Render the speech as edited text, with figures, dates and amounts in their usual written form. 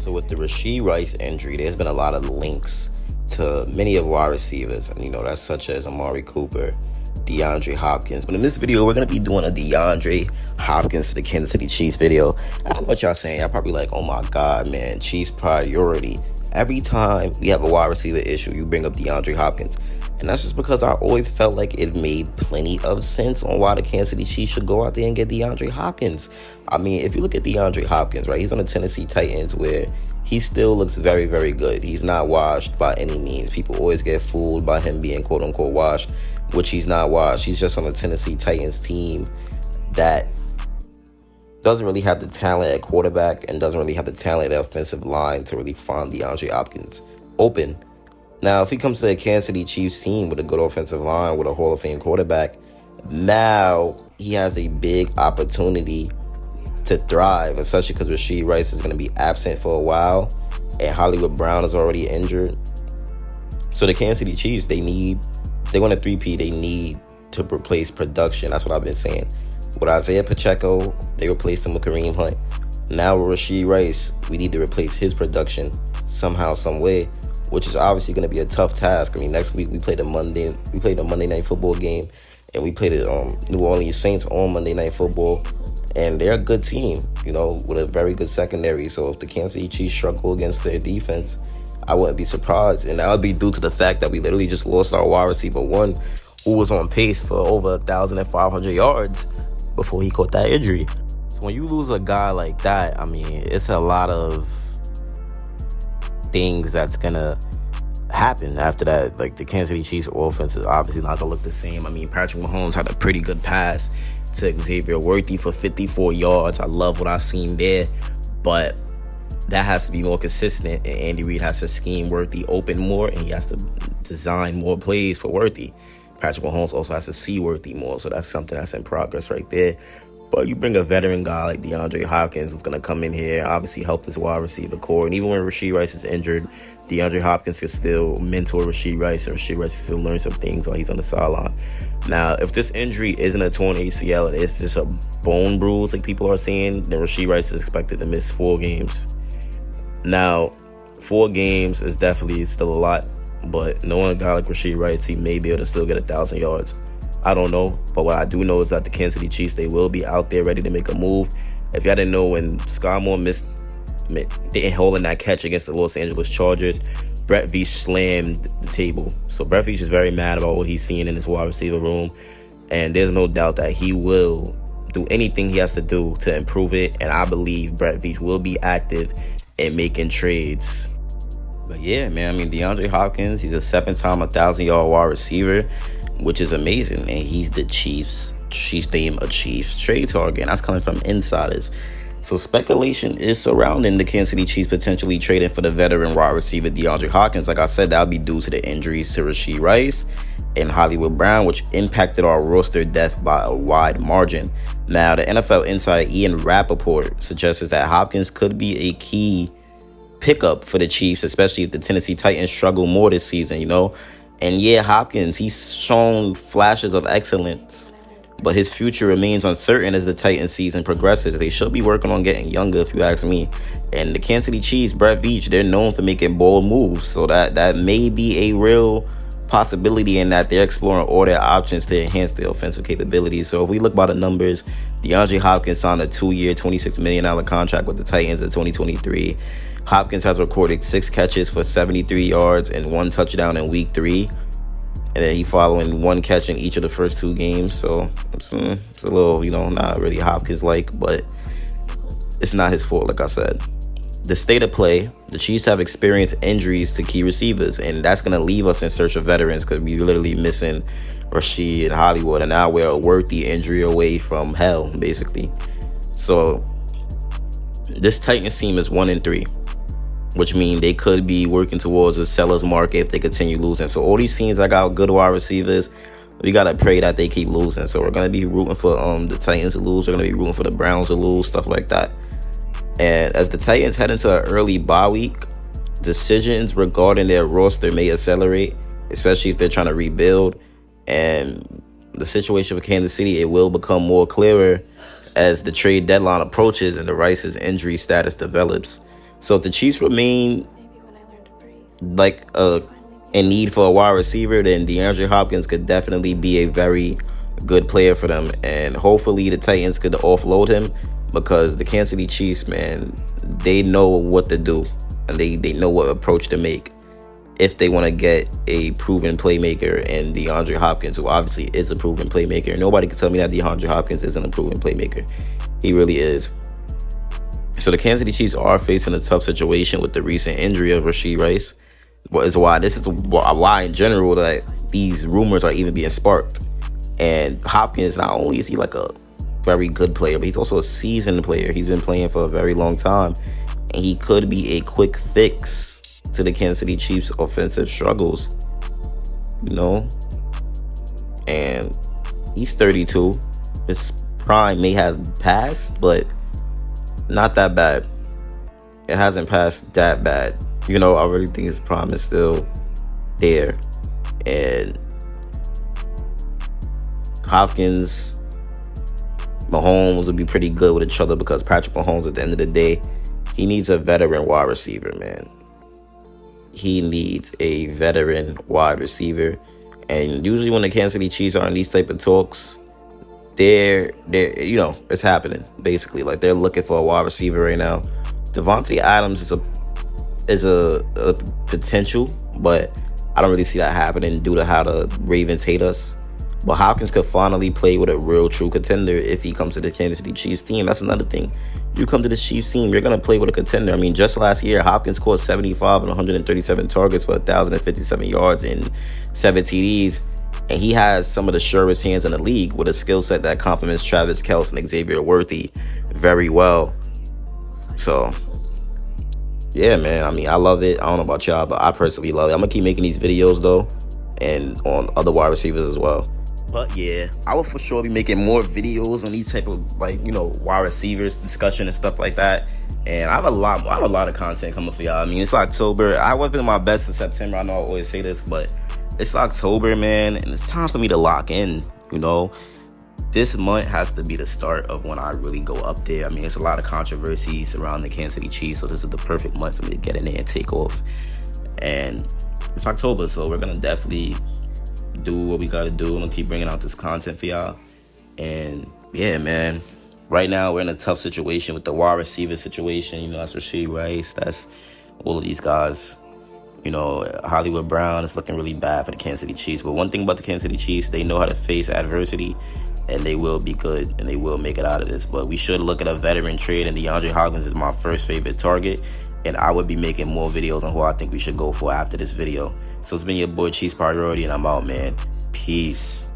So with the Rashee Rice injury, there's been a lot of links to many of wide receivers, and that's such as Amari Cooper, DeAndre Hopkins. But in this video, we're gonna be doing a DeAndre Hopkins to the Kansas City Chiefs video. I don't know what y'all saying. Y'all probably like, oh my God, man, Chiefs priority. Every time we have a wide receiver issue, you bring up DeAndre Hopkins. And that's just because I always felt like it made plenty of sense on why the Kansas City Chiefs should go out there and get DeAndre Hopkins. I mean, if you look at DeAndre Hopkins, right, he's on the Tennessee Titans where he still looks very, very good. He's not washed by any means. People always get fooled by him being quote-unquote washed, which he's not washed. He's just on the Tennessee Titans team that doesn't really have the talent at quarterback and doesn't really have the talent at offensive line to really find DeAndre Hopkins open. Now, if he comes to the Kansas City Chiefs team with a good offensive line, with a Hall of Fame quarterback, now he has a big opportunity to thrive, especially because Rashee Rice is going to be absent for a while, and Hollywood Brown is already injured. So the Kansas City Chiefs, if they want a 3P, they need to replace production. That's what I've been saying. With Isaiah Pacheco, they replaced him with Kareem Hunt. Now with Rashee Rice, we need to replace his production somehow, some way, which is obviously going to be a tough task. I mean, next week we played a Monday Night Football game, and we played the New Orleans Saints on Monday Night Football, and they're a good team, with a very good secondary. So if the Kansas City Chiefs struggle against their defense, I wouldn't be surprised, and that would be due to the fact that we literally just lost our wide receiver one, who was on pace for over 1,500 yards before he caught that injury. So when you lose a guy like that, I mean, it's a lot of things that's gonna happen after that. Like the Kansas City Chiefs offense is obviously not gonna look the same. I mean, Patrick Mahomes had a pretty good pass to Xavier Worthy for 54 yards. I love what I've seen there, but that has to be more consistent, and Andy Reid has to scheme Worthy open more, and he has to design more plays for Worthy. Patrick Mahomes also has to see Worthy more, so that's something that's in progress right there. But you bring a veteran guy like DeAndre Hopkins, who's going to come in here, obviously help this wide receiver core. And even when Rashee Rice is injured, DeAndre Hopkins can still mentor Rashee Rice, and Rashee Rice can still learn some things while he's on the sideline. Now, if this injury isn't a torn ACL and it's just a bone bruise like people are saying, then Rashee Rice is expected to miss 4 games. Now, 4 games is definitely still a lot, but knowing a guy like Rashee Rice, he may be able to still get 1,000 yards. I don't know, but what I do know is that the Kansas City Chiefs, they will be out there ready to make a move. If y'all didn't know, when Sky Moore didn't hold in that catch against the Los Angeles Chargers, Brett Veach slammed the table. So Brett Veach is very mad about what he's seeing in his wide receiver room, and there's no doubt that he will do anything he has to do to improve it, and I believe Brett Veach will be active in making trades. But yeah, man, I mean, DeAndre Hopkins, he's a 7-time 1,000-yard wide receiver, which is amazing, and he's the Chiefs name a Chiefs trade target, and that's coming from insiders. So speculation is surrounding the Kansas City Chiefs potentially trading for the veteran wide receiver DeAndre Hopkins. Like I said, that'll be due to the injuries to Rashee Rice and Hollywood Brown, which impacted our roster depth by a wide margin. Now, the NFL insider Ian Rappaport suggests that Hopkins could be a key pickup for the Chiefs, especially if the Tennessee Titans struggle more this season, And yeah, Hopkins, he's shown flashes of excellence, but his future remains uncertain as the Titans season progresses. They should be working on getting younger, if you ask me. And the Kansas City Chiefs, Brett Veach, they're known for making bold moves, so that may be a real possibility in that they're exploring all their options to enhance their offensive capabilities. So if we look by the numbers, DeAndre Hopkins signed a 2-year, $26 million contract with the Titans in 2023. Hopkins has recorded 6 catches for 73 yards and 1 touchdown in week 3. And then he following 1 catch in each of the first 2 games. So it's a little, not really Hopkins-like, but it's not his fault, like I said. The state of play, the Chiefs have experienced injuries to key receivers, and that's going to leave us in search of veterans because we're literally missing Rashee and Hollywood, and now we're a worthy injury away from hell, basically. So this Titans team is 1-3. Which means they could be working towards a seller's market if they continue losing. So all these teams that got good wide receivers, we got to pray that they keep losing. So we're going to be rooting for the Titans to lose. We're going to be rooting for the Browns to lose, stuff like that. And as the Titans head into an early bye week, decisions regarding their roster may accelerate, especially if they're trying to rebuild. And the situation for Kansas City, it will become more clearer as the trade deadline approaches and the Rice's injury status develops. So if the Chiefs remain like in need for a wide receiver, then DeAndre Hopkins could definitely be a very good player for them, and hopefully the Titans could offload him, because the Kansas City Chiefs, man, they know what to do, and they know what approach to make if they want to get a proven playmaker. And DeAndre Hopkins, who obviously is a proven playmaker, nobody can tell me that DeAndre Hopkins isn't a proven playmaker. He really is. So the Kansas City Chiefs are facing a tough situation with the recent injury of Rashee Rice. This is why in general that these rumors are even being sparked. And Hopkins, not only is he like a very good player, but he's also a seasoned player. He's been playing for a very long time, and he could be a quick fix to the Kansas City Chiefs' offensive struggles. You know, and he's 32. His prime may have passed, but not that bad. It hasn't passed that bad. You know, I really think his prime is still there. And Hopkins, Mahomes would be pretty good with each other, because Patrick Mahomes, at the end of the day, he needs a veteran wide receiver, man. He needs a veteran wide receiver. And usually when the Kansas City Chiefs are in these type of talks, they're you know, it's happening basically. Like, they're looking for a wide receiver right now. Devontae Adams is a potential, but I don't really see that happening due to how the Ravens hate us. But Hopkins could finally play with a real true contender if he comes to the Kansas City Chiefs team. That's another thing. You come to the Chiefs team, you're going to play with a contender. I mean, just last year, Hopkins caught 75 and 137 targets for 1,057 yards and 7 TDs. And he has some of the surest hands in the league, with a skill set that complements Travis Kelce and Xavier Worthy very well. So, yeah, man. I mean, I love it. I don't know about y'all, but I personally love it. I'm going to keep making these videos, though, and on other wide receivers as well. But yeah, I will for sure be making more videos on these type of, like, you know, wide receivers discussion and stuff like that. And I have a lot of content coming for y'all. I mean, it's October. I wasn't my best in September. I know I always say this, but it's October, man, and it's time for me to lock in. You know, this month has to be the start of when I really go up there. I mean, it's a lot of controversy surrounding the Kansas City Chiefs, so this is the perfect month for me to get in there and take off. And it's October, so we're gonna definitely do what we gotta do. I'm gonna keep bringing out this content for y'all. And yeah, man, right now we're in a tough situation with the wide receiver situation. You know, that's Rashee Rice, that's all of these guys. You know, Hollywood Brown is looking really bad for the Kansas City Chiefs. But one thing about the Kansas City Chiefs, they know how to face adversity, and they will be good, and they will make it out of this. But we should look at a veteran trade, and DeAndre Hopkins is my first favorite target. And I would be making more videos on who I think we should go for after this video. So it's been your boy Chiefs Priority, and I'm out, man. Peace.